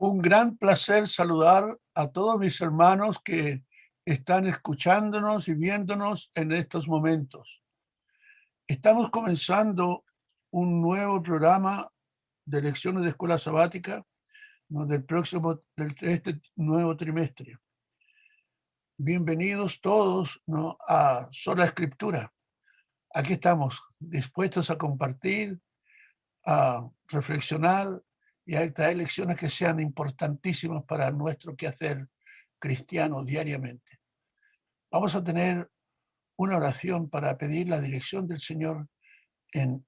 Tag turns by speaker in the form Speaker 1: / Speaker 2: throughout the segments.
Speaker 1: Un gran placer saludar a todos mis hermanos que están escuchándonos y viéndonos en estos momentos. Estamos comenzando un nuevo programa de lecciones de escuela sabática, ¿no?, de este nuevo trimestre. Bienvenidos todos, ¿no?, a Sola Escritura. Aquí estamos dispuestos a compartir, a reflexionar y a traer lecciones que sean importantísimas para nuestro quehacer cristiano diariamente. Vamos a tener una oración para pedir la dirección del Señor en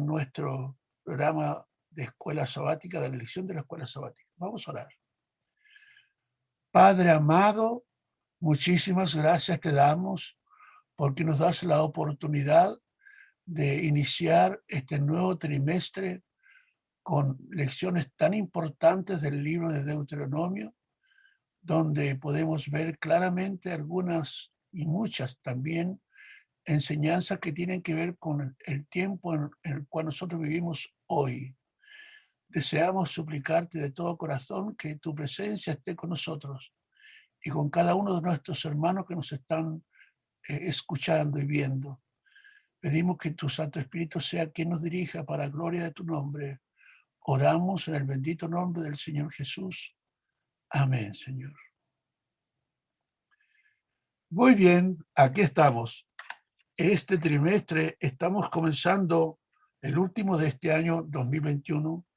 Speaker 1: nuestro programa de escuela sabática, de la lección de la escuela sabática. Vamos a orar. Padre amado, muchísimas gracias te damos porque nos das la oportunidad de iniciar este nuevo trimestre con lecciones tan importantes del libro de Deuteronomio, donde podemos ver claramente algunas y muchas también enseñanzas que tienen que ver con el tiempo en el cual nosotros vivimos hoy. Deseamos suplicarte de todo corazón que tu presencia esté con nosotros y con cada uno de nuestros hermanos que nos están escuchando y viendo. Pedimos que tu Santo Espíritu sea quien nos dirija para la gloria de tu nombre. Oramos en el bendito nombre del Señor Jesús. Amén, Señor. Muy bien, aquí estamos. Este trimestre estamos comenzando el último de este año 2021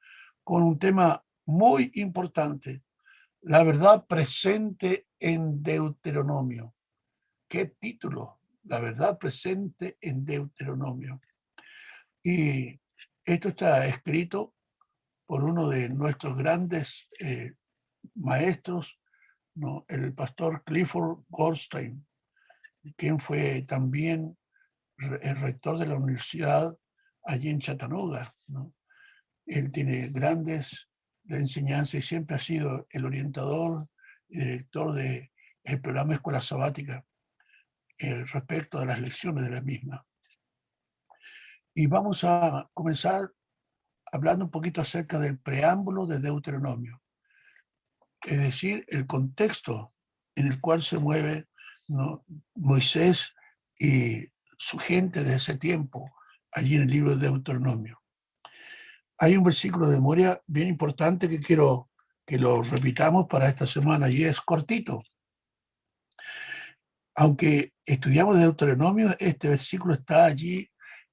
Speaker 1: con un tema muy importante, la verdad presente en Deuteronomio. ¿Qué título? La verdad presente en Deuteronomio. Y esto está escrito por uno de nuestros grandes maestros, ¿no?, el pastor Clifford Goldstein, quien fue también el rector de la universidad allí en Chattanooga, ¿no? Él tiene grandes enseñanzas y siempre ha sido el orientador y director del programa Escuela Sabática respecto a las lecciones de la misma. Y vamos a comenzar hablando un poquito acerca del preámbulo de Deuteronomio, es decir, el contexto en el cual se mueve, ¿no?, Moisés y su gente de ese tiempo, allí en el libro de Deuteronomio. Hay un versículo de memoria bien importante que quiero que lo repitamos para esta semana, y es cortito. Aunque estudiamos Deuteronomio, este versículo está allí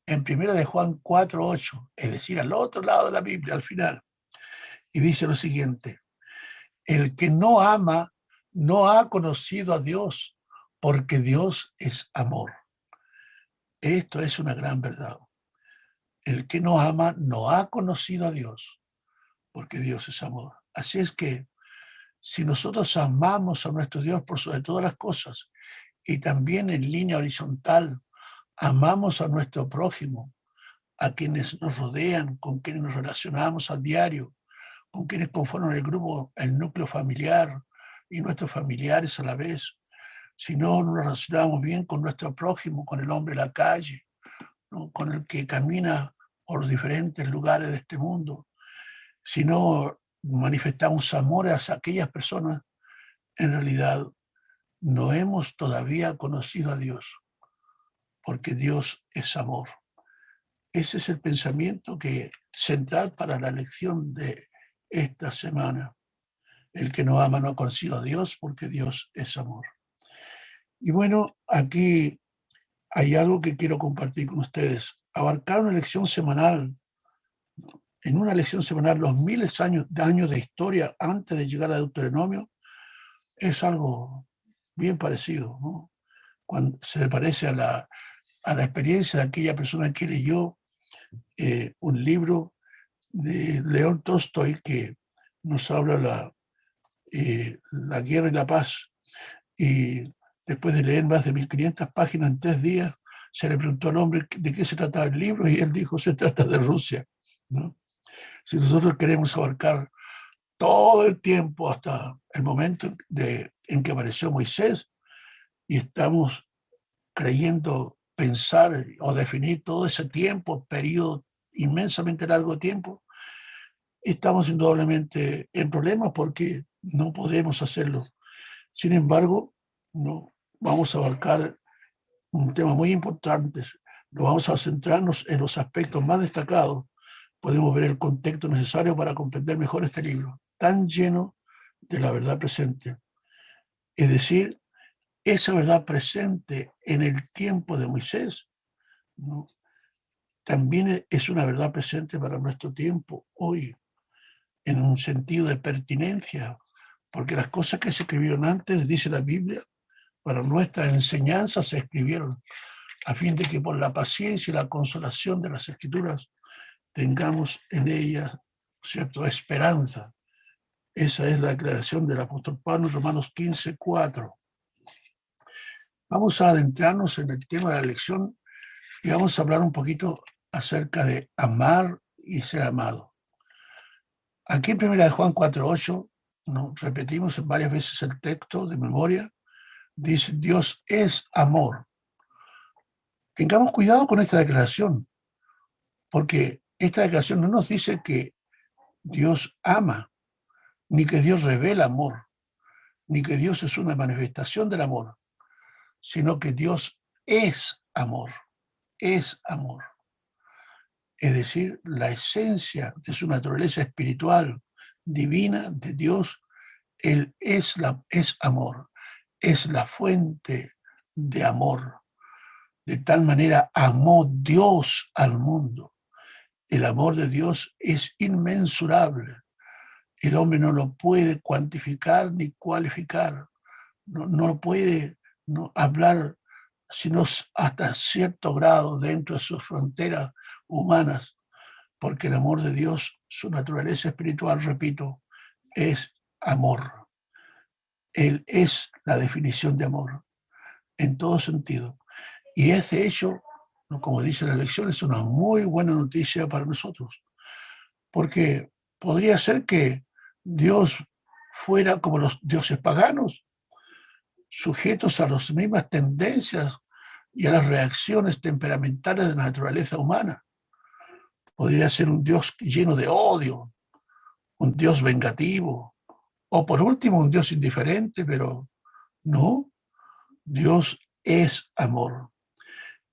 Speaker 1: en 1 de Juan 4:8, es decir, al otro lado de la Biblia, al final. Y dice lo siguiente: el que no ama no ha conocido a Dios, porque Dios es amor. Esto es una gran verdad. El que no ama no ha conocido a Dios, porque Dios es amor. Así es que si nosotros amamos a nuestro Dios por sobre todas las cosas, y también en línea horizontal amamos a nuestro prójimo, a quienes nos rodean, con quienes nos relacionamos a diario, con quienes conforman el grupo, el núcleo familiar y nuestros familiares a la vez, si no nos relacionamos bien con nuestro prójimo, con el hombre de la calle, ¿no?, con el que camina por los diferentes lugares de este mundo, si no manifestamos amor hacia aquellas personas, en realidad no hemos todavía conocido a Dios, porque Dios es amor. Ese es el pensamiento central para la lección de esta semana. El que no ama no ha conocido a Dios, porque Dios es amor. Y bueno, aquí hay algo que quiero compartir con ustedes. Abarcar una lección semanal, en una lección semanal, los miles de años de historia antes de llegar a Deuteronomio, es algo bien parecido, ¿no? Cuando se parece a la experiencia de aquella persona que leyó un libro de León Tolstoy que nos habla la guerra y la paz. Y después de leer más de 1500 páginas en 3 días, se le preguntó al hombre de qué se trataba el libro, y él dijo: se trata de Rusia, ¿no? Si nosotros queremos abarcar todo el tiempo hasta el momento en que apareció Moisés, y estamos creyendo pensar o definir todo ese tiempo, periodo inmensamente largo de tiempo, estamos indudablemente en problemas porque no podemos hacerlo. Sin embargo, no vamos a abarcar un tema muy importante. Nos vamos a centrarnos en los aspectos más destacados. Podemos ver el contexto necesario para comprender mejor este libro, tan lleno de la verdad presente. Es decir, esa verdad presente en el tiempo de Moisés, ¿no? También es una verdad presente para nuestro tiempo hoy, en un sentido de pertinencia, porque las cosas que se escribieron antes, dice la Biblia, para nuestra enseñanza se escribieron, a fin de que por la paciencia y la consolación de las Escrituras tengamos en ellas, ¿cierto?, esperanza. Esa es la declaración del apóstol Pablo en Romanos 15:4. Vamos a adentrarnos en el tema de la lección y vamos a hablar un poquito acerca de amar y ser amado. Aquí en 1 Juan 4:8, ¿no?, repetimos varias veces el texto de memoria, dice: Dios es amor. Tengamos cuidado con esta declaración, porque esta declaración no nos dice que Dios ama, ni que Dios revela amor, ni que Dios es una manifestación del amor, sino que Dios es amor, es amor. Es decir, la esencia de su naturaleza espiritual, divina, de Dios, Él es amor, es la fuente de amor. De tal manera amó Dios al mundo. El amor de Dios es inmensurable. El hombre no lo puede cuantificar ni cualificar. No lo puede hablar, sino hasta cierto grado dentro de sus fronteras humanas, porque el amor de Dios, su naturaleza espiritual, repito, es amor. Él es la definición de amor en todo sentido. Y ese hecho, como dice la lección, es una muy buena noticia para nosotros, porque podría ser que Dios fuera como los dioses paganos, sujetos a las mismas tendencias y a las reacciones temperamentales de la naturaleza humana. Podría ser un Dios lleno de odio, un Dios vengativo, o por último un Dios indiferente, pero no, Dios es amor.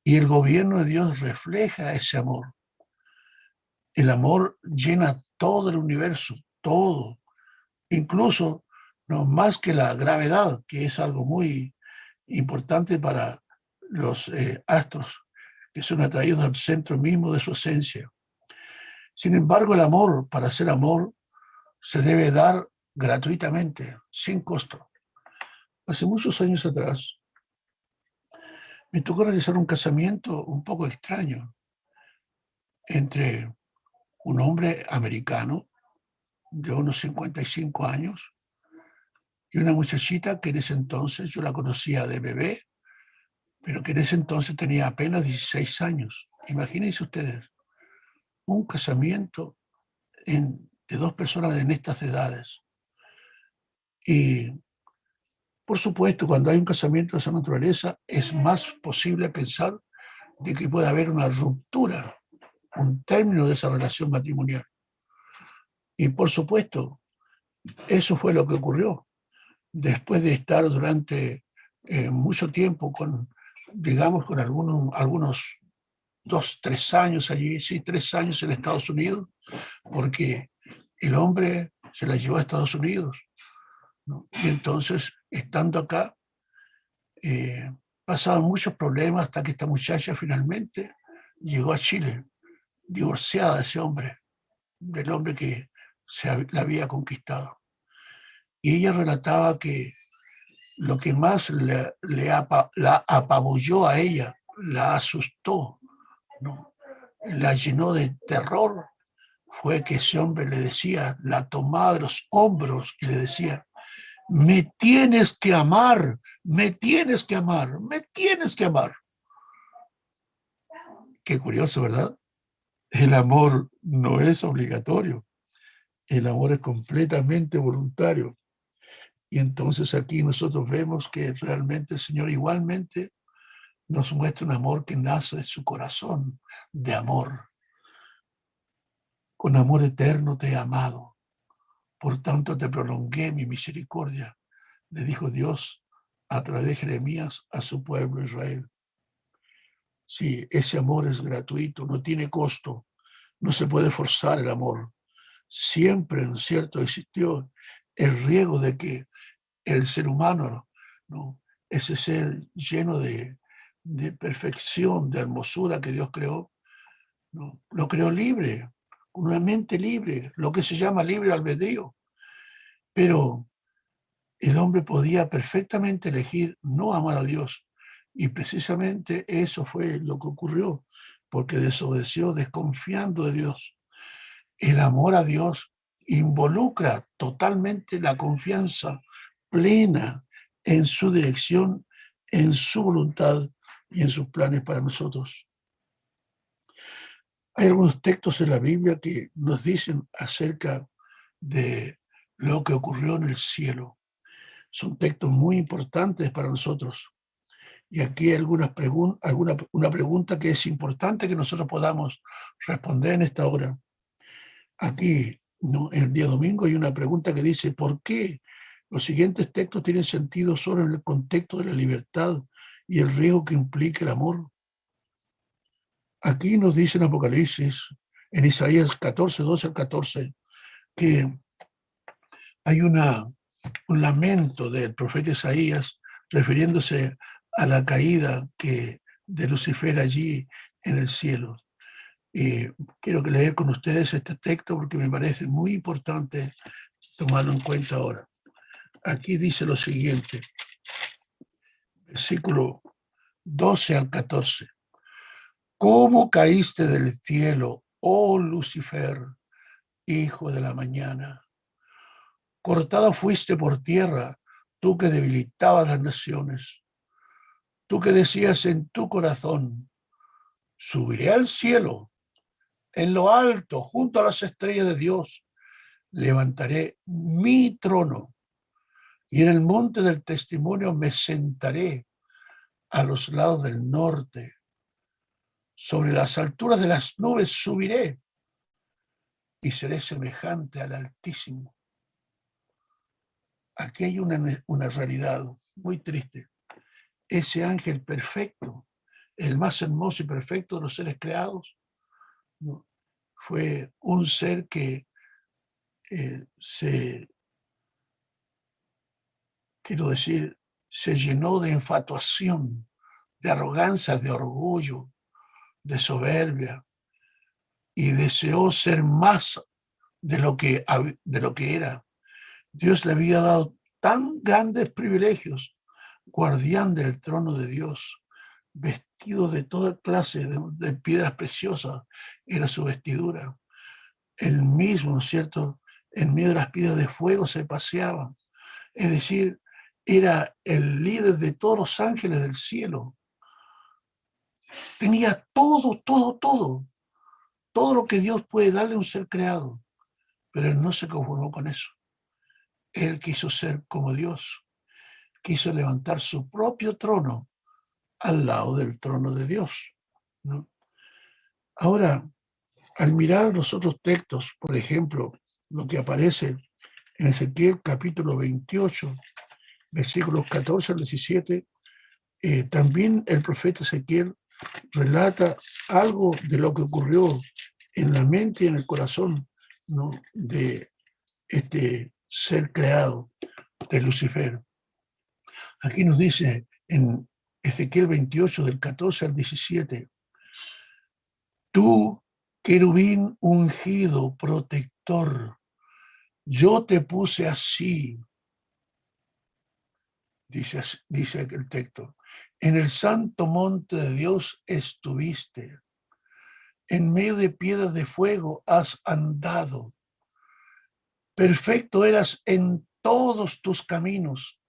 Speaker 1: Y el gobierno de Dios refleja ese amor. El amor llena todo el universo, todo, incluso no más que la gravedad, que es algo muy importante para los astros, que son atraídos al centro mismo de su esencia. Sin embargo, el amor, para ser amor, se debe dar gratuitamente, sin costo. Hace muchos años atrás, me tocó realizar un casamiento un poco extraño entre un hombre americano de unos 55 años y una muchachita que en ese entonces yo la conocía de bebé, pero que en ese entonces tenía apenas 16 años. Imagínense ustedes, un casamiento de dos personas en estas edades. Y, por supuesto, cuando hay un casamiento de esa naturaleza, es más posible pensar de que puede haber una ruptura, un término de esa relación matrimonial. Y, por supuesto, eso fue lo que ocurrió. Después de estar durante mucho tiempo con, digamos, con algunos 2, 3 años allí, sí, 3 años en Estados Unidos, porque el hombre se la llevó a Estados Unidos, ¿no? Y entonces, estando acá, pasaban muchos problemas hasta que esta muchacha finalmente llegó a Chile, divorciada de ese hombre, del hombre que la había conquistado. Y ella relataba que lo que más la apabulló a ella, la asustó, ¿no?, la llenó de terror, fue que ese hombre le decía, la tomaba de los hombros y le decía: me tienes que amar, me tienes que amar, me tienes que amar. Qué curioso, ¿verdad? El amor no es obligatorio, el amor es completamente voluntario. Y entonces aquí nosotros vemos que realmente el Señor igualmente nos muestra un amor que nace de su corazón de amor. Con amor eterno te he amado, por tanto te prolongué mi misericordia, le dijo Dios a través de Jeremías a su pueblo Israel. Sí, ese amor es gratuito, no tiene costo, no se puede forzar el amor. Siempre, ¿no es cierto?, existió el riesgo de que el ser humano, ¿no?, ese ser lleno de perfección, de hermosura que Dios creó, ¿no?, lo creó libre, con una mente libre, lo que se llama libre albedrío. Pero el hombre podía perfectamente elegir no amar a Dios. Y precisamente eso fue lo que ocurrió, porque desobedeció desconfiando de Dios. El amor a Dios involucra totalmente la confianza plena en su dirección, en su voluntad y en sus planes para nosotros. Hay algunos textos en la Biblia que nos dicen acerca de lo que ocurrió en el cielo. Son textos muy importantes para nosotros. Y aquí hay una pregunta que es importante que nosotros podamos responder en esta hora. Aquí, ¿no?, el día domingo hay una pregunta que dice: ¿por qué los siguientes textos tienen sentido solo en el contexto de la libertad y el riesgo que implica el amor? Aquí nos dice en Apocalipsis, en Isaías 14, 12 al 14, que hay un lamento del profeta Isaías refiriéndose a la caída de Lucifer allí en el cielo. Quiero leer con ustedes este texto porque me parece muy importante tomarlo en cuenta ahora. Aquí dice lo siguiente, versículo 12 al 14. ¿Cómo caíste del cielo, oh Lucifer, hijo de la mañana? Cortado fuiste por tierra, tú que debilitabas las naciones. Tú que decías en tu corazón: subiré al cielo, en lo alto, junto a las estrellas de Dios, levantaré mi trono, y en el monte del testimonio me sentaré a los lados del norte. Sobre las alturas de las nubes subiré y seré semejante al Altísimo. Aquí hay una realidad muy triste. Ese ángel perfecto, el más hermoso y perfecto de los seres creados, ¿no?, fue un ser que se llenó de infatuación, de arrogancia, de orgullo, de soberbia, y deseó ser más de lo que era. Dios le había dado tan grandes privilegios, guardián del trono de Dios, vestido de toda clase de piedras preciosas, era su vestidura. Él mismo, ¿no es cierto?, en medio de las piedras de fuego se paseaba. Es decir, era el líder de todos los ángeles del cielo. Tenía todo lo que Dios puede darle a un ser creado, pero él no se conformó con eso. Él quiso ser como Dios, quiso levantar su propio trono al lado del trono de Dios, ¿no? Ahora, al mirar los otros textos, por ejemplo, lo que aparece en Ezequiel capítulo 28, versículos 14 al 17, también el profeta Ezequiel relata algo de lo que ocurrió en la mente y en el corazón, ¿no?, de este ser creado, de Lucifer. Aquí nos dice en Ezequiel 28, del 14 al 17, tú, querubín ungido, protector, yo te puse así, dice el texto, en el santo monte de Dios estuviste, en medio de piedras de fuego has andado, perfecto eras en todos tus caminos,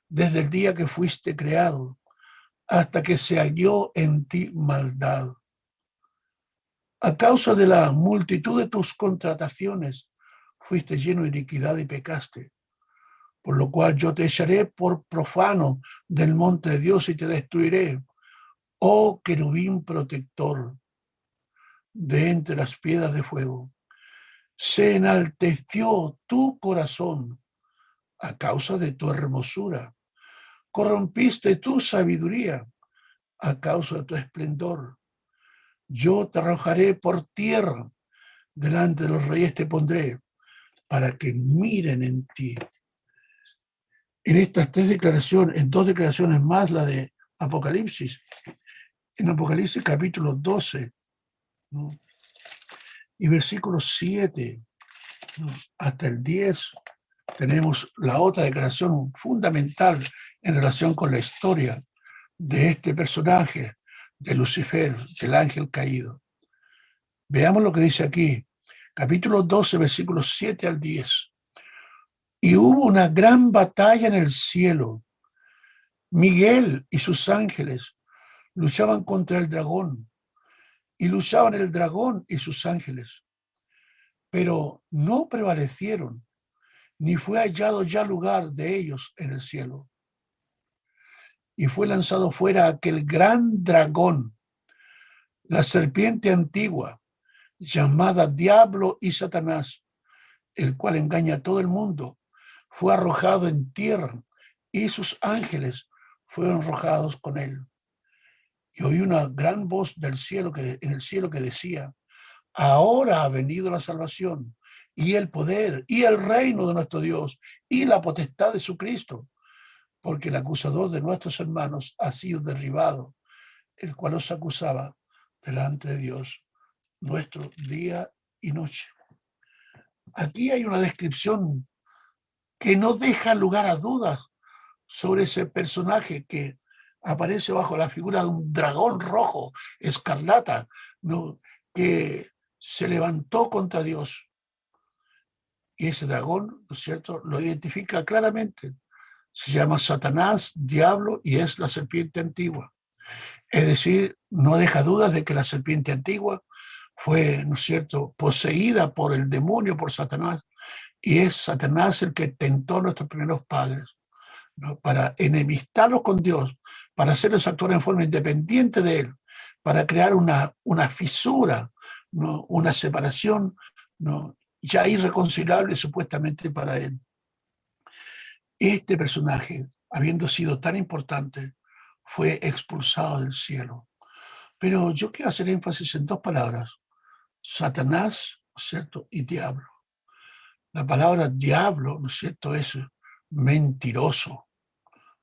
Speaker 1: desde el día que fuiste creado, hasta que se halló en ti maldad. A causa de la multitud de tus contrataciones, fuiste lleno de iniquidad y pecaste, por lo cual yo te echaré por profano del monte de Dios y te destruiré, oh querubín protector, de entre las piedras de fuego. Se enalteció tu corazón a causa de tu hermosura. Corrompiste tu sabiduría a causa de tu esplendor. Yo te arrojaré por tierra, delante de los reyes te pondré, para que miren en ti. En estas tres declaraciones, en dos declaraciones más, la de Apocalipsis, en Apocalipsis capítulo 12, ¿no?, y versículos 7, ¿no?, hasta el 10, tenemos la otra declaración fundamental en relación con la historia de este personaje, de Lucifer, del ángel caído. Veamos lo que dice aquí, capítulo 12, versículos 7 al 10. Y hubo una gran batalla en el cielo. Miguel y sus ángeles luchaban contra el dragón, y luchaban el dragón y sus ángeles, pero no prevalecieron, ni fue hallado ya lugar de ellos en el cielo. Y fue lanzado fuera aquel gran dragón, la serpiente antigua, llamada Diablo y Satanás, el cual engaña a todo el mundo. Fue arrojado en tierra, y sus ángeles fueron arrojados con él. Y oí una gran voz del cielo en el cielo que decía: ahora ha venido la salvación, y el poder, y el reino de nuestro Dios, y la potestad de su Cristo, porque el acusador de nuestros hermanos ha sido derribado, el cual los acusaba delante de Dios nuestro día y noche. Aquí hay una descripción que no deja lugar a dudas sobre ese personaje que aparece bajo la figura de un dragón rojo, escarlata, ¿no?, que se levantó contra Dios. Y ese dragón, ¿no es cierto?, lo identifica claramente. Se llama Satanás, diablo, y es la serpiente antigua. Es decir, no deja dudas de que la serpiente antigua fue, ¿no es cierto?, poseída por el demonio, por Satanás, y es Satanás el que tentó a nuestros primeros padres, ¿no?, para enemistarlos con Dios, para hacerlos actuar en forma independiente de Él, para crear una fisura, ¿no?, una separación, ¿no?, ya irreconciliable supuestamente para Él. Este personaje, habiendo sido tan importante, fue expulsado del cielo. Pero yo quiero hacer énfasis en dos palabras: Satanás, ¿no es cierto?, y diablo. La palabra diablo, ¿no es cierto?, es mentiroso,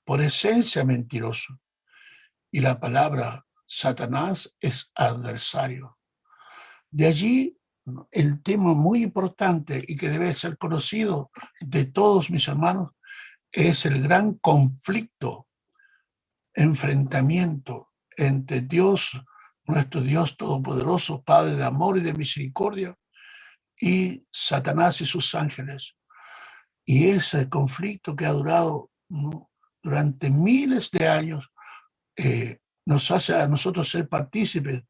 Speaker 1: por esencia mentiroso. Y la palabra Satanás es adversario. De allí el tema muy importante y que debe ser conocido de todos mis hermanos es el gran conflicto, enfrentamiento entre Dios, nuestro Dios todopoderoso, Padre de amor y de misericordia, y Satanás y sus ángeles. Y ese conflicto que ha durado, ¿no?, durante miles de años, nos hace a nosotros ser partícipes,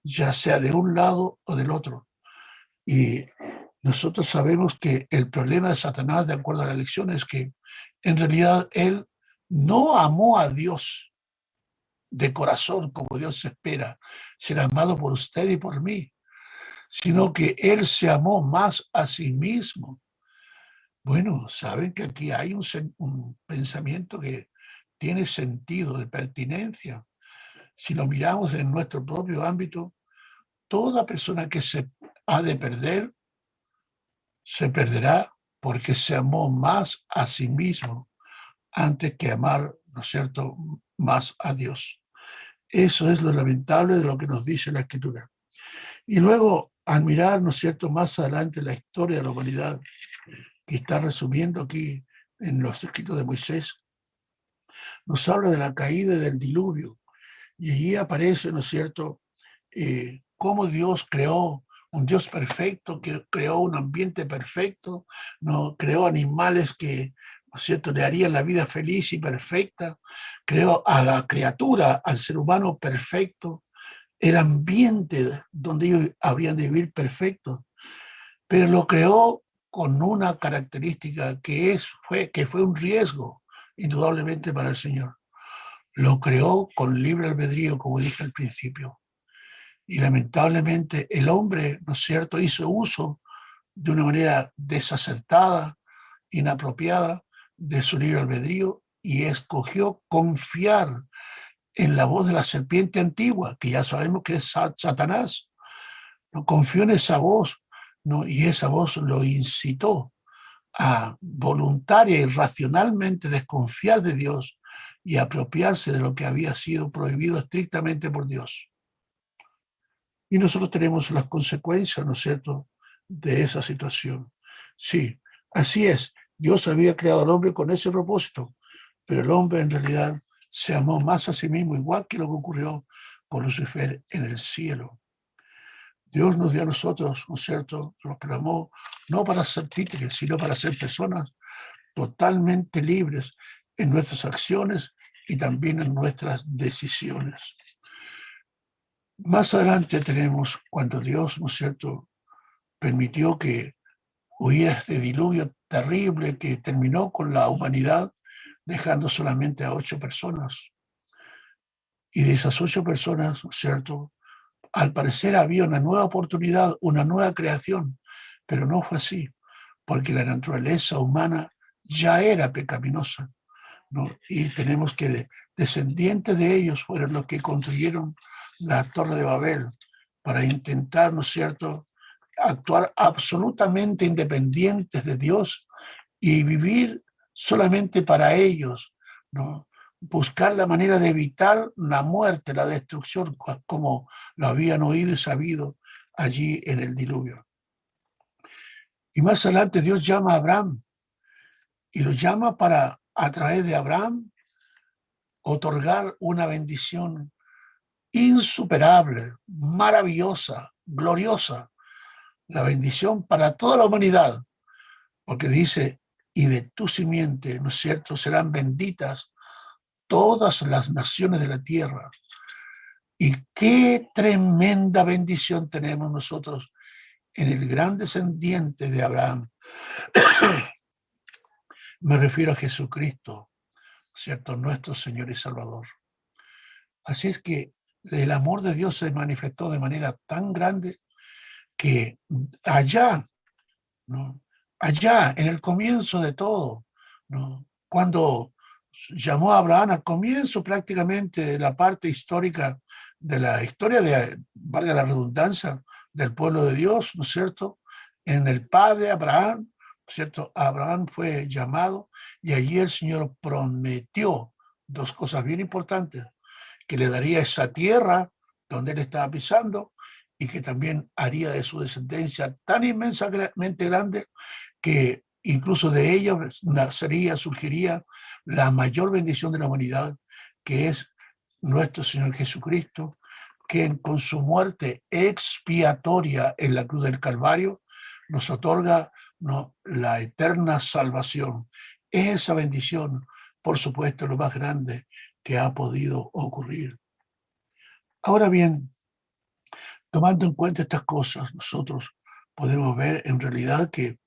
Speaker 1: ya sea de un lado o del otro. Y nosotros sabemos que el problema de Satanás, de acuerdo a la lección, es que en realidad él no amó a Dios de corazón como Dios espera ser amado por usted y por mí, sino que él se amó más a sí mismo. Bueno, saben que aquí hay un pensamiento que tiene sentido, de pertinencia. Si lo miramos en nuestro propio ámbito, toda persona que se ha de perder, se perderá porque se amó más a sí mismo antes que amar, ¿no es cierto?, más a Dios. Eso es lo lamentable de lo que nos dice la Escritura. Y luego, al mirar, ¿no es cierto?, más adelante la historia de la humanidad, que está resumiendo aquí en los escritos de Moisés, nos habla de la caída y del diluvio. Y allí aparece, ¿no es cierto?, cómo Dios creó un Dios perfecto, que creó un ambiente perfecto, ¿no?, creó animales que, ¿no es cierto?, le harían la vida feliz y perfecta, creó a la criatura, al ser humano perfecto, el ambiente donde ellos habrían de vivir perfecto, pero lo creó con una característica que fue un riesgo, indudablemente, para el Señor. Lo creó con libre albedrío, como dije al principio. Y lamentablemente el hombre, ¿no es cierto?, hizo uso de una manera desacertada, inapropiada de su libre albedrío y escogió confiar en la voz de la serpiente antigua, que ya sabemos que es Satanás. No confió en esa voz, ¿no? Y esa voz lo incitó a voluntaria y racionalmente desconfiar de Dios y apropiarse de lo que había sido prohibido estrictamente por Dios. Y nosotros tenemos las consecuencias, ¿no es cierto?, de esa situación. Sí, así es. Dios había creado al hombre con ese propósito, pero el hombre en realidad se amó más a sí mismo, igual que lo que ocurrió con Lucifer en el cielo. Dios nos dio a nosotros, ¿no es cierto?, nos programó no para ser títeres, sino para ser personas totalmente libres en nuestras acciones y también en nuestras decisiones. Más adelante tenemos cuando Dios, ¿no es cierto?, permitió que hubiera este diluvio terrible que terminó con la humanidad, dejando solamente a 8 personas. Y de esas 8 personas, ¿no es cierto?, al parecer había una nueva oportunidad, una nueva creación, pero no fue así, porque la naturaleza humana ya era pecaminosa, ¿no? Y tenemos que descendientes de ellos fueron los que construyeron la Torre de Babel para intentar, ¿no es cierto?, actuar absolutamente independientes de Dios y vivir solamente para ellos, ¿no? Buscar la manera de evitar la muerte, la destrucción, como lo habían oído y sabido allí en el diluvio. Y más adelante Dios llama a Abraham y lo llama para, a través de Abraham, otorgar una bendición insuperable, maravillosa, gloriosa, la bendición para toda la humanidad, porque dice, y de tu simiente, ¿no es cierto?, serán benditas todas las naciones de la tierra. Y qué tremenda bendición tenemos nosotros en el gran descendiente de Abraham. Me refiero a Jesucristo, ¿cierto?, nuestro Señor y Salvador. Así es que el amor de Dios se manifestó de manera tan grande que allá, ¿no?, allá en el comienzo de todo, ¿no?, cuando llamó a Abraham al comienzo prácticamente de la parte histórica de la historia de, valga la redundancia, del pueblo de Dios, ¿no es cierto?, en el padre Abraham, ¿no es cierto?, Abraham fue llamado y allí el Señor prometió 2 cosas bien importantes: que le daría esa tierra donde él estaba pisando y que también haría de su descendencia tan inmensamente grande que incluso de ella nacería, surgiría la mayor bendición de la humanidad, que es nuestro Señor Jesucristo, quien con su muerte expiatoria en la cruz del Calvario nos otorga, ¿no?, la eterna salvación. Esa bendición, por supuesto, lo más grande que ha podido ocurrir. Ahora bien, tomando en cuenta estas cosas, nosotros podemos ver en realidad que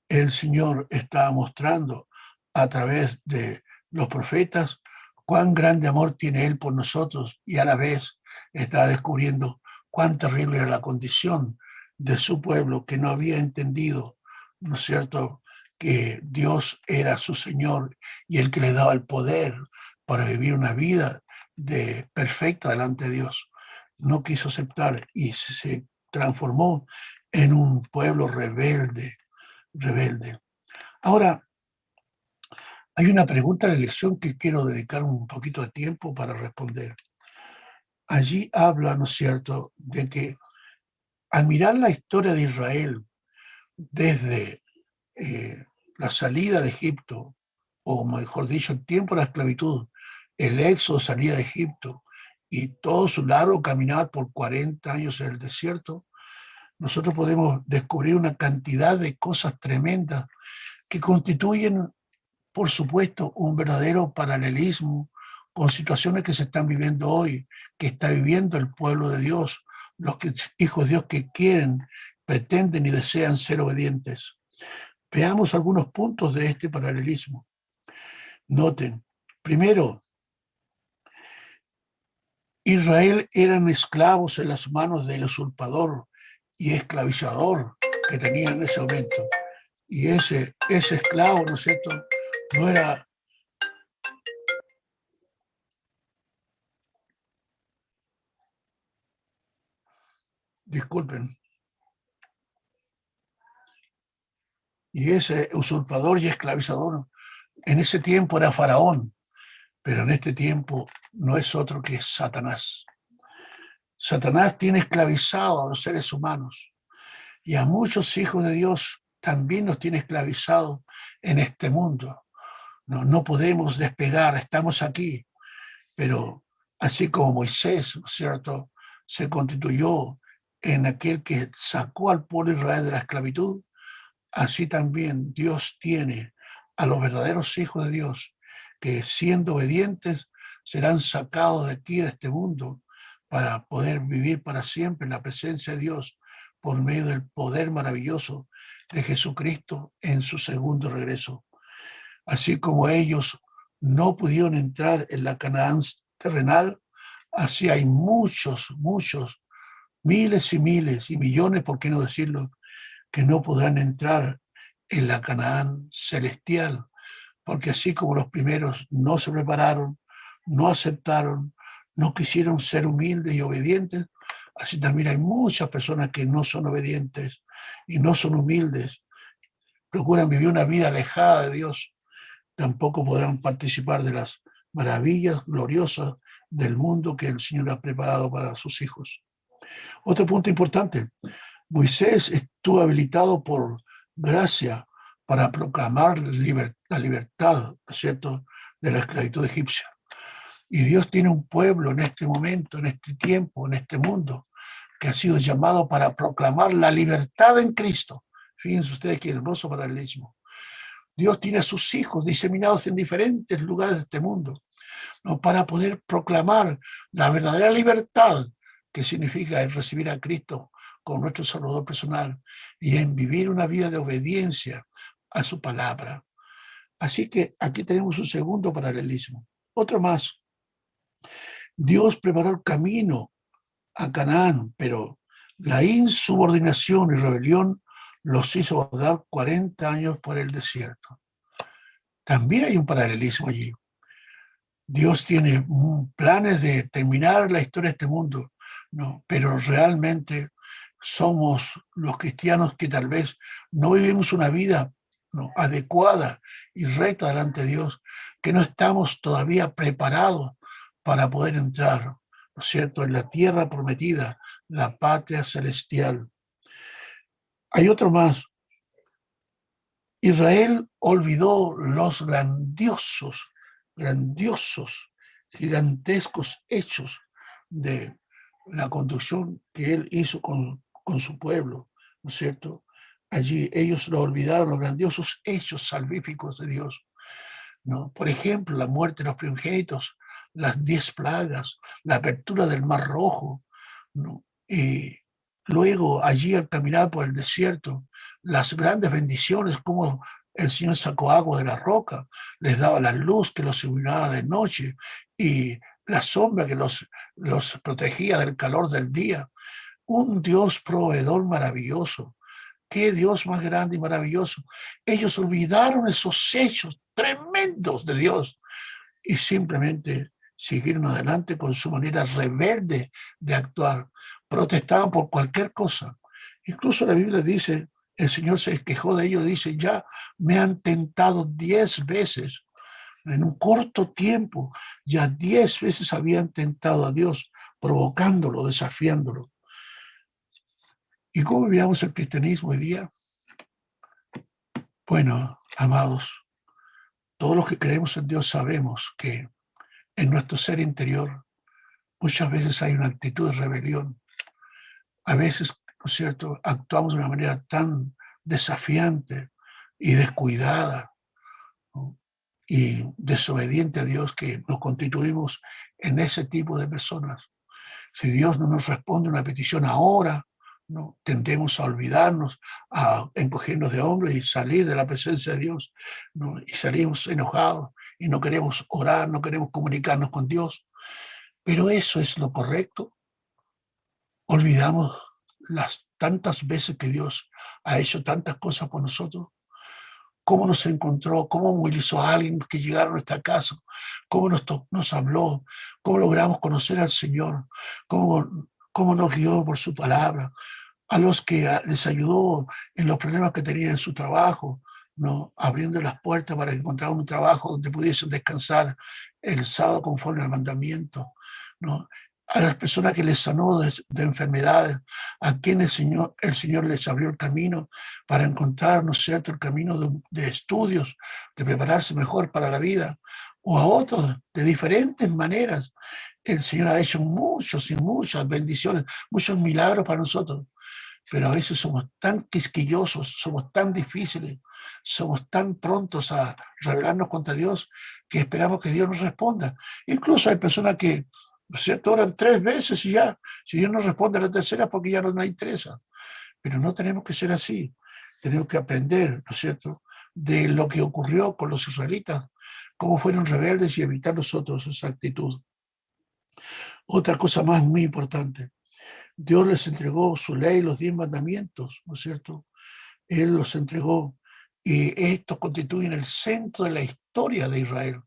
Speaker 1: el Señor está mostrando a través de los profetas cuán grande amor tiene Él por nosotros, y a la vez está descubriendo cuán terrible era la condición de su pueblo, que no había entendido, ¿no es cierto?, que Dios era su Señor y el que le daba el poder para vivir una vida perfecta delante de Dios. No quiso aceptar y se transformó en un pueblo rebelde. Ahora, hay una pregunta en la lección que quiero dedicar un poquito de tiempo para responder. Allí habla, ¿no es cierto?, de que al mirar la historia de Israel desde la salida de Egipto, o mejor dicho, el tiempo de la esclavitud, el éxodo, salida de Egipto, y todo su largo caminar por 40 años en el desierto, nosotros podemos descubrir una cantidad de cosas tremendas que constituyen, por supuesto, un verdadero paralelismo con situaciones que se están viviendo hoy, que está viviendo el pueblo de Dios, los hijos de Dios que quieren, pretenden y desean ser obedientes. Veamos algunos puntos de este paralelismo. Noten, primero, Israel eran esclavos en las manos del usurpador y esclavizador que tenían en ese momento. Y ese esclavo, ¿no es cierto?, no era... Disculpen. Y ese usurpador y esclavizador en ese tiempo era Faraón, pero en este tiempo no es otro que Satanás. Satanás tiene esclavizado a los seres humanos y a muchos hijos de Dios también nos tiene esclavizados en este mundo. No podemos despegar, estamos aquí, pero así como Moisés, ¿no es cierto?, se constituyó en aquel que sacó al pueblo de Israel de la esclavitud, así también Dios tiene a los verdaderos hijos de Dios que, siendo obedientes, serán sacados de aquí, de este mundo, para poder vivir para siempre en la presencia de Dios por medio del poder maravilloso de Jesucristo en su segundo regreso. Así como ellos no pudieron entrar en la Canaán terrenal, así hay muchos, miles y miles y millones, por qué no decirlo, que no podrán entrar en la Canaán celestial, porque así como los primeros no se prepararon, no aceptaron, no quisieron ser humildes y obedientes, así también hay muchas personas que no son obedientes y no son humildes, procuran vivir una vida alejada de Dios, tampoco podrán participar de las maravillas gloriosas del mundo que el Señor ha preparado para sus hijos. Otro punto importante: Moisés estuvo habilitado por gracia para proclamar la libertad, ¿no es cierto?, de la esclavitud egipcia. Y Dios tiene un pueblo en este momento, en este tiempo, en este mundo, que ha sido llamado para proclamar la libertad en Cristo. Fíjense ustedes qué hermoso paralelismo. Dios tiene a sus hijos diseminados en diferentes lugares de este mundo, ¿no?, para poder proclamar la verdadera libertad, que significa el recibir a Cristo como nuestro Salvador personal y en vivir una vida de obediencia a su palabra. Así que aquí tenemos un segundo paralelismo. Otro más. Dios preparó el camino a Canaán, pero la insubordinación y rebelión los hizo vagar 40 años por el desierto. También hay un paralelismo allí. Dios tiene planes de terminar la historia de este mundo, ¿no?, pero realmente somos los cristianos que tal vez no vivimos una vida, ¿no?, adecuada y recta delante de Dios, que no estamos todavía preparados para poder entrar, ¿no es cierto?, en la tierra prometida, la patria celestial. Hay otro más. Israel olvidó los grandiosos, gigantescos hechos de la conducción que él hizo con su pueblo, ¿no es cierto? Allí ellos lo olvidaron, los grandiosos hechos salvíficos de Dios, ¿no? Por ejemplo, la muerte de los primogénitos, las 10 plagas, la apertura del Mar Rojo, ¿no? Y luego allí al caminar por el desierto, las grandes bendiciones, como el Señor sacó agua de la roca, les daba la luz que los iluminaba de noche y la sombra que los protegía del calor del día. Un Dios proveedor maravilloso. Qué Dios más grande y maravilloso. Ellos olvidaron esos hechos tremendos de Dios y simplemente siguieron adelante con su manera rebelde de actuar. Protestaban por cualquier cosa. Incluso la Biblia dice, el Señor se quejó de ellos, dice, ya me han tentado 10 veces. En un corto tiempo, ya 10 veces habían tentado a Dios, provocándolo, desafiándolo. ¿Y cómo miramos el cristianismo hoy día? Bueno, amados, todos los que creemos en Dios sabemos que en nuestro ser interior muchas veces hay una actitud de rebelión. A veces, ¿no es cierto?, actuamos de una manera tan desafiante y descuidada, ¿no?, y desobediente a Dios, que nos constituimos en ese tipo de personas. Si Dios no nos responde una petición ahora, ¿no?, tendemos a olvidarnos, a encogernos de hombros y salir de la presencia de Dios, ¿no?, y salimos enojados y no queremos orar, no queremos comunicarnos con Dios. Pero eso es lo correcto. Olvidamos las tantas veces que Dios ha hecho tantas cosas por nosotros, cómo nos encontró, cómo movilizó a alguien que llegara a nuestra casa, cómo nos habló, cómo logramos conocer al Señor, cómo nos guió por su palabra, a los que les ayudó en los problemas que tenían en su trabajo, ¿no? Abriendo las puertas para encontrar un trabajo donde pudiesen descansar el sábado conforme al mandamiento, ¿no? A las personas que les sanó de enfermedades, a quienes el Señor les abrió el camino para encontrar, ¿no es cierto?, el camino de estudios, de prepararse mejor para la vida, o a otros de diferentes maneras. El Señor ha hecho muchos y muchas bendiciones, muchos milagros para nosotros, pero a veces somos tan quisquillosos, somos tan difíciles, somos tan prontos a rebelarnos contra Dios que esperamos que Dios nos responda. Incluso hay personas que, ¿no es cierto?, oran 3 veces y ya, si Dios no responde a la tercera es porque ya no nos interesa. Pero no tenemos que ser así, tenemos que aprender, ¿no es cierto?, de lo que ocurrió con los israelitas, cómo fueron rebeldes y evitar nosotros esa actitud. Otra cosa más muy importante, Dios les entregó su ley, los 10 mandamientos, ¿no es cierto? Él los entregó y estos constituyen el centro de la historia de Israel,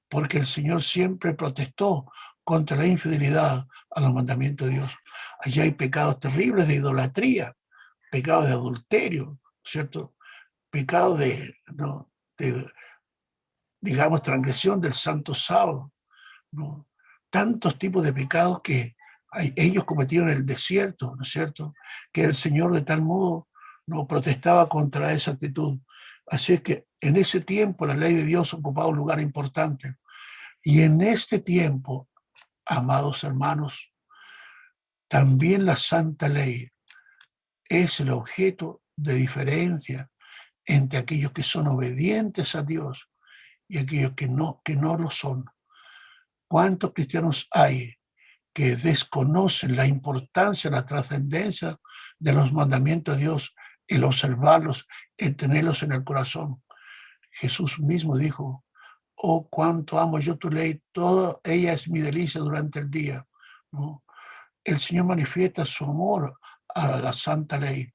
Speaker 1: porque el Señor siempre protestó contra la infidelidad a los mandamientos de Dios. Allí hay pecados terribles de idolatría, pecados de adulterio, ¿cierto? Pecados ¿no?, de, digamos, transgresión del santo sábado, ¿no? Tantos tipos de pecados que ellos cometieron en el desierto, ¿no es cierto?, que el Señor de tal modo no protestaba contra esa actitud. Así es que en ese tiempo la ley de Dios ocupaba un lugar importante. Y en este tiempo, amados hermanos, también la santa ley es el objeto de diferencia entre aquellos que son obedientes a Dios y aquellos que no lo son. ¿Cuántos cristianos hay que desconocen la importancia, la trascendencia de los mandamientos de Dios, el observarlos, el tenerlos en el corazón? Jesús mismo dijo: oh, cuánto amo yo tu ley, toda ella es mi delicia durante el día, ¿no? El Señor manifiesta su amor a la santa ley.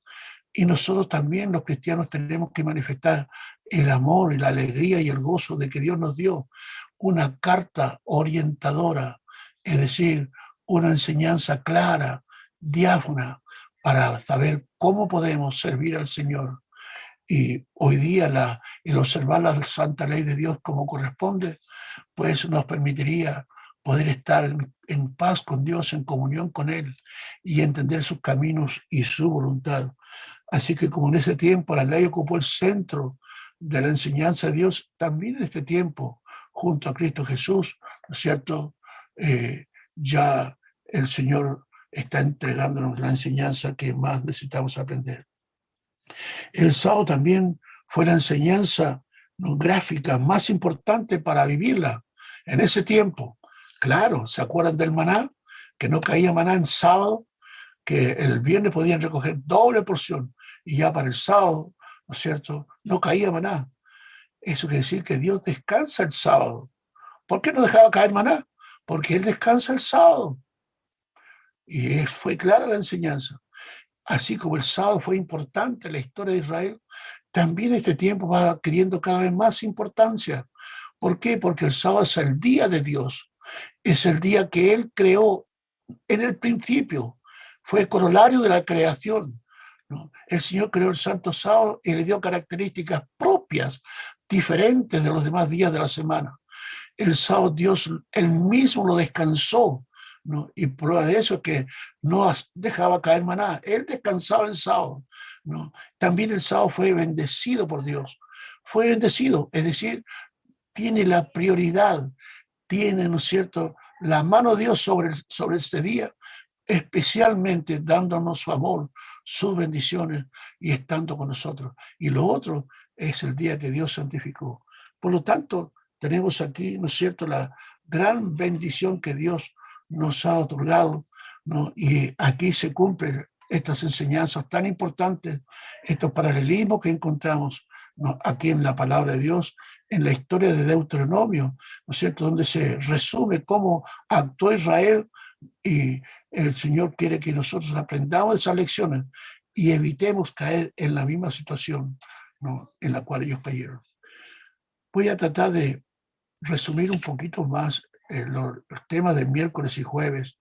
Speaker 1: Y nosotros también, los cristianos, tenemos que manifestar el amor y la alegría y el gozo de que Dios nos dio una carta orientadora, es decir, una enseñanza clara, diáfana, para saber cómo podemos servir al Señor. Y hoy día el observar la santa ley de Dios como corresponde, pues nos permitiría poder estar en paz con Dios, en comunión con Él y entender sus caminos y su voluntad. Así que como en ese tiempo la ley ocupó el centro de la enseñanza de Dios, también en este tiempo, junto a Cristo Jesús, ¿no es cierto?, ya el Señor está entregándonos la enseñanza que más necesitamos aprender. El sábado también fue la enseñanza, ¿no?, gráfica más importante para vivirla en ese tiempo. Claro, ¿se acuerdan del maná? Que no caía maná en sábado, que el viernes podían recoger doble porción y ya para el sábado, ¿no es cierto?, no caía maná. Eso quiere decir que Dios descansa el sábado. ¿Por qué no dejaba caer maná? Porque Él descansa el sábado. Y fue clara la enseñanza. Así como el sábado fue importante en la historia de Israel, también este tiempo va adquiriendo cada vez más importancia. ¿Por qué? Porque el sábado es el día de Dios. Es el día que Él creó en el principio. Fue corolario de la creación, ¿no? El Señor creó el santo sábado y le dio características propias, diferentes de los demás días de la semana. El sábado Dios él mismo lo descansó, ¿no? Y prueba de eso es que no dejaba caer maná, él descansaba el sábado, ¿no? También el sábado fue bendecido por Dios, fue bendecido, es decir, tiene la prioridad, tiene, ¿no es cierto?, la mano de Dios sobre este día, especialmente dándonos su amor, sus bendiciones y estando con nosotros. Y lo otro es el día que Dios santificó. Por lo tanto, tenemos aquí, ¿no es cierto?, la gran bendición que Dios nos ha otorgado, ¿no? Y aquí se cumplen estas enseñanzas tan importantes, estos paralelismos que encontramos, ¿no?, aquí en la palabra de Dios, en la historia de Deuteronomio, ¿no es cierto?, donde se resume cómo actuó Israel Y el Señor quiere que nosotros aprendamos esas lecciones y evitemos caer en la misma situación, ¿no?, en la cual ellos cayeron. Voy a tratar de resumir un poquito más los temas de miércoles y jueves.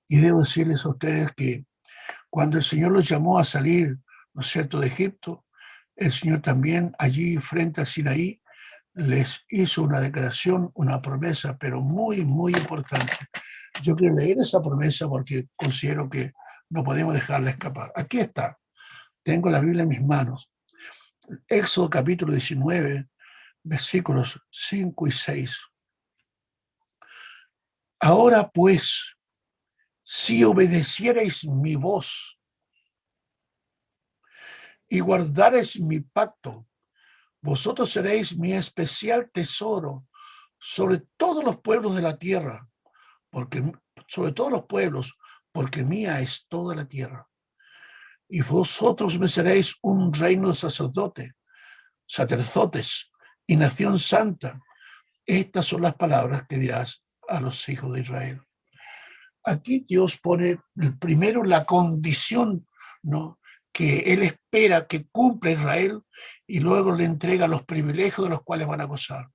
Speaker 1: Y debo decirles a ustedes que cuando el Señor los llamó a salir, ¿no es cierto?, de Egipto, el Señor también allí frente al Sinaí les hizo una declaración, una promesa, pero muy, muy importante. Yo quiero leer esa promesa porque considero que no podemos dejarla escapar. Aquí está. Tengo la Biblia en mis manos. Éxodo capítulo 19, versículos 5 y 6. Ahora pues, si obedecierais mi voz y guardareis mi pacto, vosotros seréis mi especial tesoro sobre todos los pueblos de la tierra, porque sobre todos los pueblos, porque mía es toda la tierra. Y vosotros me seréis un reino de sacerdotes y nación santa. Estas son las palabras que dirás a los hijos de Israel. Aquí Dios pone primero la condición, ¿no?, que Él espera que cumpla Israel, y luego le entrega los privilegios de los cuales van a gozar.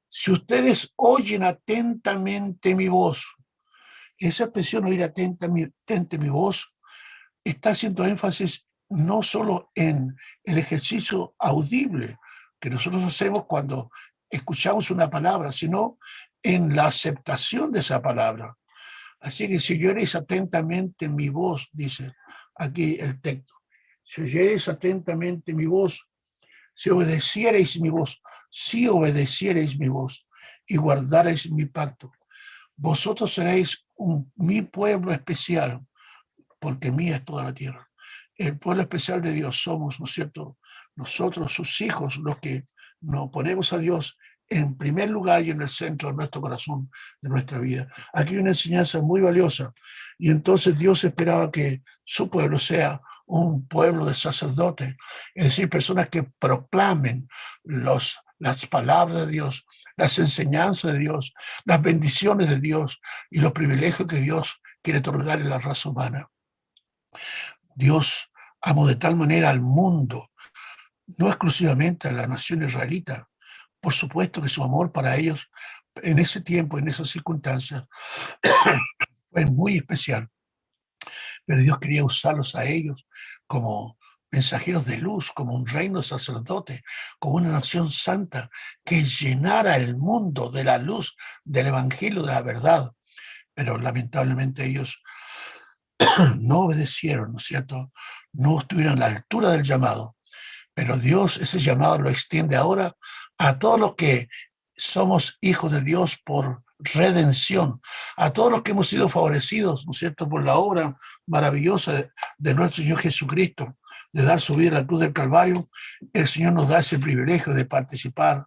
Speaker 1: Si ustedes oyen atentamente mi voz, esa expresión oír atentamente mi voz está haciendo énfasis no solo en el ejercicio audible que nosotros hacemos cuando escuchamos una palabra, sino en la aceptación de esa palabra. Así que si oyereis atentamente mi voz, dice aquí el texto, si oyereis atentamente mi voz, si obedeciereis mi voz y guardareis mi pacto, vosotros seréis mi pueblo especial, porque mía es toda la tierra. El pueblo especial de Dios somos, ¿no es cierto?, nosotros, sus hijos, los que nos ponemos a Dios en primer lugar y en el centro de nuestro corazón, de nuestra vida. Aquí hay una enseñanza muy valiosa, y entonces Dios esperaba que su pueblo sea un pueblo de sacerdotes, es decir, personas que proclamen las palabras de Dios, las enseñanzas de Dios, las bendiciones de Dios y los privilegios que Dios quiere otorgar en la raza humana. Dios amó de tal manera al mundo, no exclusivamente a la nación israelita. Por supuesto que su amor para ellos en ese tiempo, en esas circunstancias, fue muy especial. Pero Dios quería usarlos a ellos como mensajeros de luz, como un reino de sacerdotes, como una nación santa que llenara el mundo de la luz del evangelio de la verdad. Pero lamentablemente ellos no obedecieron, ¿no es cierto? No estuvieron a la altura del llamado. Pero Dios ese llamado lo extiende ahora a todos los que somos hijos de Dios por redención, a todos los que hemos sido favorecidos, ¿no es cierto?, por la obra maravillosa de nuestro Señor Jesucristo, de dar su vida a la cruz del Calvario. El Señor nos da ese privilegio de participar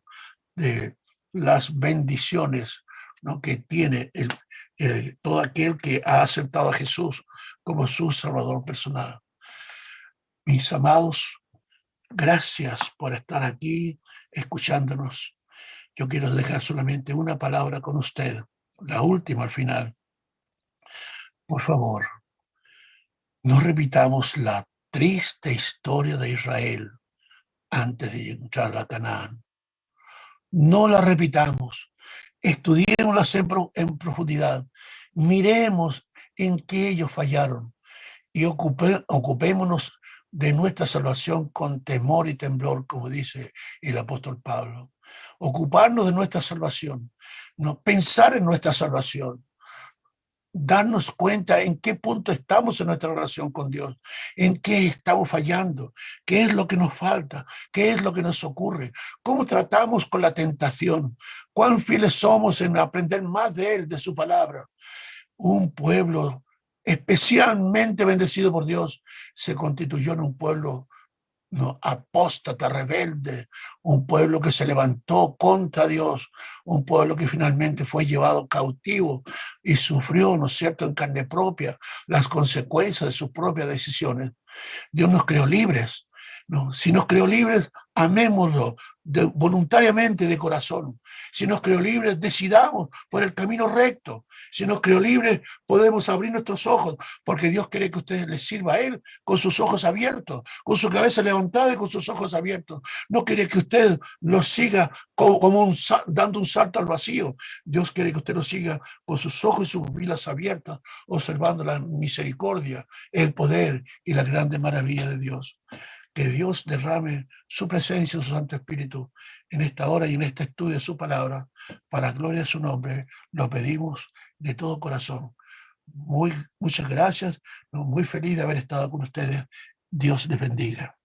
Speaker 1: de las bendiciones, ¿no?, que tiene todo aquel que ha aceptado a Jesús como su Salvador personal. Mis amados, gracias por estar aquí escuchándonos. Yo quiero dejar solamente una palabra con usted, la última al final. Por favor, no repitamos la triste historia de Israel antes de entrar a Canaán. No la repitamos. Estudiémosla en profundidad. Miremos en qué ellos fallaron y ocupémonos de nuestra salvación con temor y temblor, como dice el apóstol Pablo. Ocuparnos de nuestra salvación, no pensar en nuestra salvación, darnos cuenta en qué punto estamos en nuestra relación con Dios, en qué estamos fallando, qué es lo que nos falta, qué es lo que nos ocurre, cómo tratamos con la tentación, cuán fieles somos en aprender más de Él, de su palabra. Un pueblo especialmente bendecido por Dios se constituyó en un pueblo, no, apóstata, rebelde, un pueblo que se levantó contra Dios, un pueblo que finalmente fue llevado cautivo y sufrió, ¿no es cierto?, en carne propia las consecuencias de sus propias decisiones. Dios nos creó libres, No, si nos creó libres, amémoslo voluntariamente de corazón. Si nos creó libres, decidamos por el camino recto. Si nos creó libres, podemos abrir nuestros ojos, porque Dios quiere que usted les sirva a Él con sus ojos abiertos, con su cabeza levantada y con sus ojos abiertos. No quiere que usted los siga dando un salto al vacío. Dios quiere que usted los siga con sus ojos y sus pupilas abiertas, observando la misericordia, el poder y la grande maravilla de Dios. Que Dios derrame su presencia, su Santo Espíritu, en esta hora y en este estudio de su palabra, para gloria de su nombre. Lo pedimos de todo corazón. Muchas gracias, muy feliz de haber estado con ustedes. Dios les bendiga.